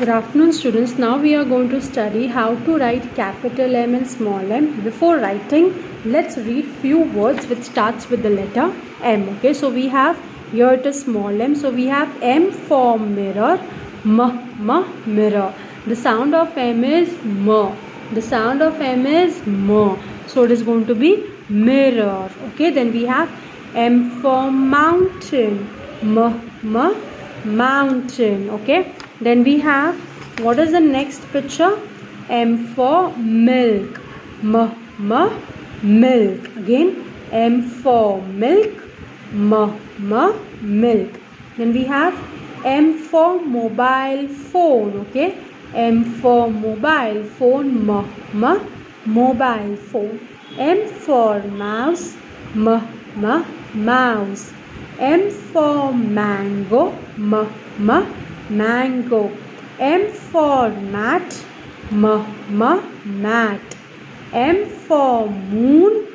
Good afternoon, students. Now we are going to study how to write capital M and small m. Before writing, let's read few words which starts with the letter M. Okay, so we have here it is small m. So we have M for mirror, mirror. The sound of M is m. The sound of M is m. So it is going to be mirror. Okay, then we have M for mountain, mountain. Okay, then we have, what is the next picture? M for milk, milk. Again, M for milk, milk. Then we have M for mobile phone. Okay, M for mobile phone, mobile phone. M for mouse, mouse. M for mango, mango. M for mat, mat. M for moon,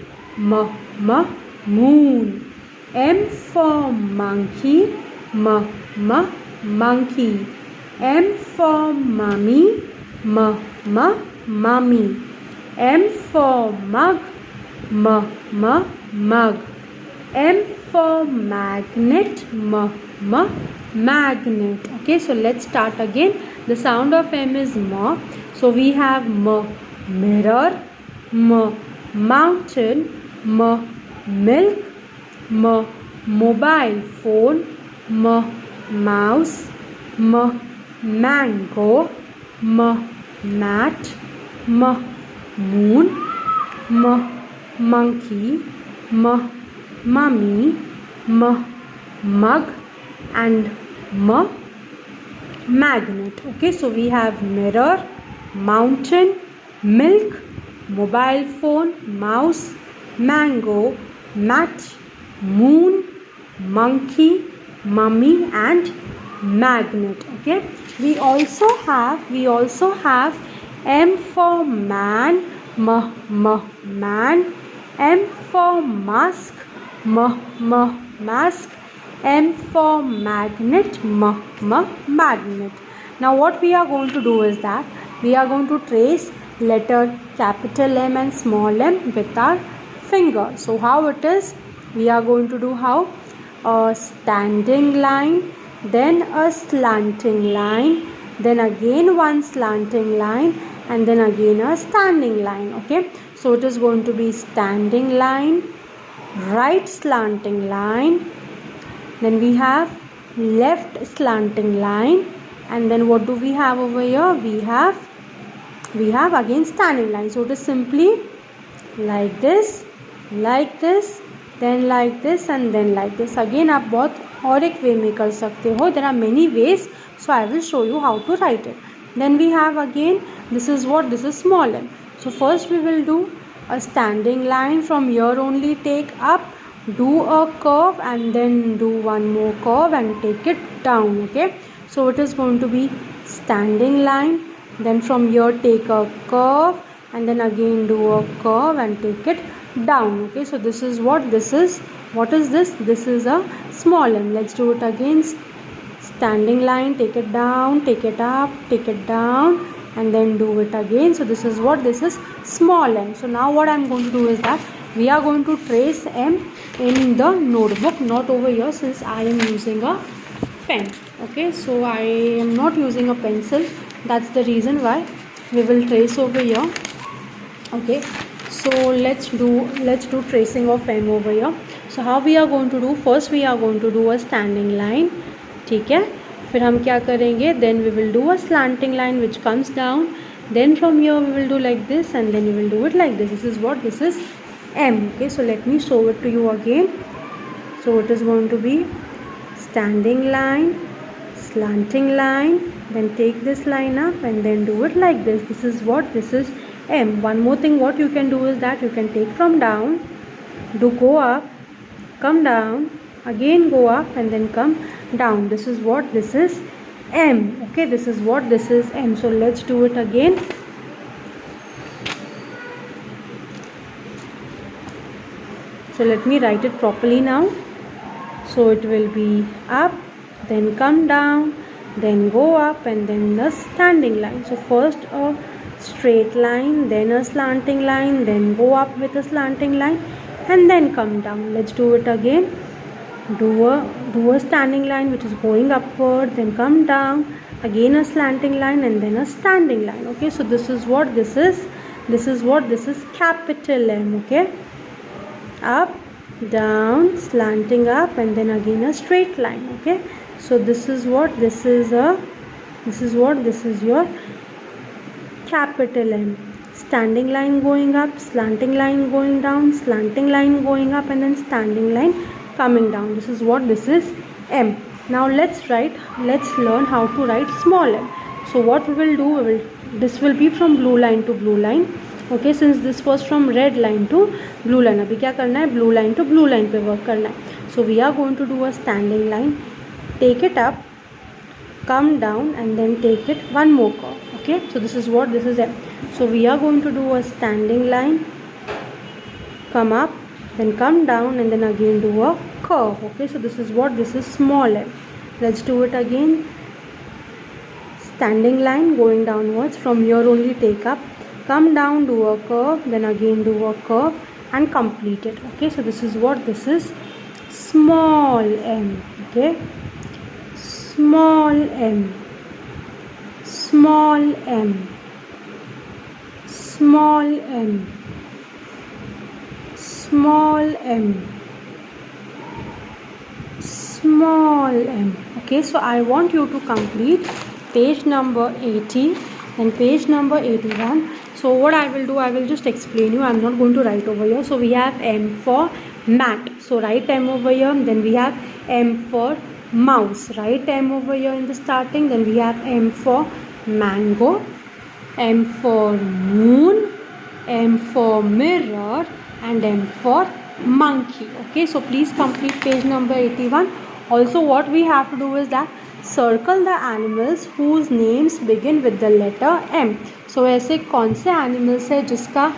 moon. M for monkey, monkey. M for mummy, mummy. M for mug, mug. M for magnet, magnet. Okay, so let's start again. The sound of M is ma. So we have mirror, mountain, milk, mobile phone, mouse, mango, mat, moon, monkey, mummy, mug, and magnet. Okay, so we have mirror, mountain, milk, mobile phone, mouse, mango, mat, moon, monkey, mummy, and magnet. Okay, we also have M for man, man. M for mask, mask. M for magnet, magnet. Now what we are going to do is that we are going to trace letter capital M and small m with our finger. So how it is? We are going to do how? A standing line, then a slanting line, then again one slanting line, and then again a standing line. Okay, so it is going to be standing line, right slanting line, then we have left slanting line, and then what do we have over here? We have again standing line. So it is simply like this, then like this, and then like this. Again आप बहुत और एक वे में कर सकते हो. There are many ways, so I will show you how to write it. Then we have again, this is small m. So first we will do a standing line. From here only take up, do a curve, and then do one more curve and take it down. Okay, so it is going to be standing line, then from here take a curve, and then again do a curve and take it down. Okay, so this is what is this? This is a small m. Let's do it again. Standing line, take it down, take it up, take it down, and then do it again. So this is small m. So now what I am going to do is that we are going to trace M in the notebook, not over here, since I am using a pen. Okay, so I am not using a pencil. That's the reason why we will trace over here. Okay, so let's do tracing of M over here. So how we are going to do? First we are going to do a standing line. ठीक है, फिर हम क्या करेंगे? Then we will do a slanting line which comes down. Then from here we will do like this, and then you will do it like this. This is M. Okay, so let me show it to you again. So it is going to be standing line, slanting line, then take this line up and then do it like this. This is M. One more thing what you can do is that you can take from down, go up, come down, again go up, and then come down. This is M. Okay, this is M. So let's do it again. So let me write it properly now. So it will be up, then come down, then go up, and then a standing line. So first a straight line, then a slanting line, then go up with a slanting line, and then come down. Let's do it again. Do a standing line which is going upward, then come down, again a slanting line, and then a standing line. Okay, so this is what this is. This is capital M. Okay, up, down, slanting up, and then again a straight line. Okay, so this is your capital M. Standing line going up, slanting line going down, slanting line going up, and then standing line coming down. This is M. Now let's learn how to write small m. So what we will do, this will be from blue line to blue line. Okay, since this was from red line to blue line, अभी क्या करना है, blue line to blue line पे work करना है. So we are going to do a standing line, take it up, come down, and then take it one more curve. Okay, so this is M. So we are going to do a standing line, come up, then come down, and then again do a curve. Okay, so this is small m. Let's do it again. Standing line going downwards, from here only take up, come down, do a curve, then again do a curve, and complete it. Okay, so this is small m. Okay, small m, small m, small m, small m, small m. Okay, so I want you to complete page number 80 and page number 81. So what I will do, I will just explain you. I am not going to write over here. So we have M for mat. So write M over here. Then we have M for mouse. Write M over here in the starting. Then we have M for mango, M for moon, M for mirror, and M for monkey. Okay, so please complete page number 81. Also what we have to do is that circle the animals whose names begin with the letter M. So ऐसे कौन से animals है जिसका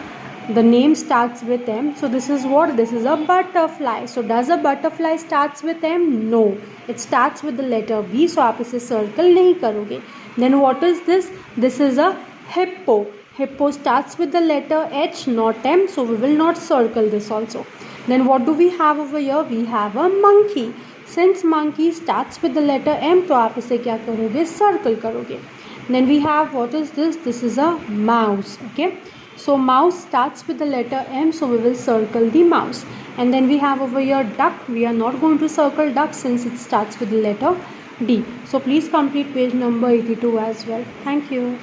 the name starts with M? So this is a butterfly. So does a butterfly starts with M? No, it starts with the letter B. So आप इसे circle नहीं करोगे. Then what is this? This is a hippo. Hippo starts with the letter H, not M. So we will not circle this also. Then what do we have over here? We have a monkey. Since monkey starts with the letter M, तो आप इसे क्या करोगे? Circle करोगे. Then we have, what is this? This is a mouse. Okay, so mouse starts with the letter M, so we will circle the mouse. And then we have over here duck. We are not going to circle duck since it starts with the letter D. So please complete page number 82 as well. Thank you.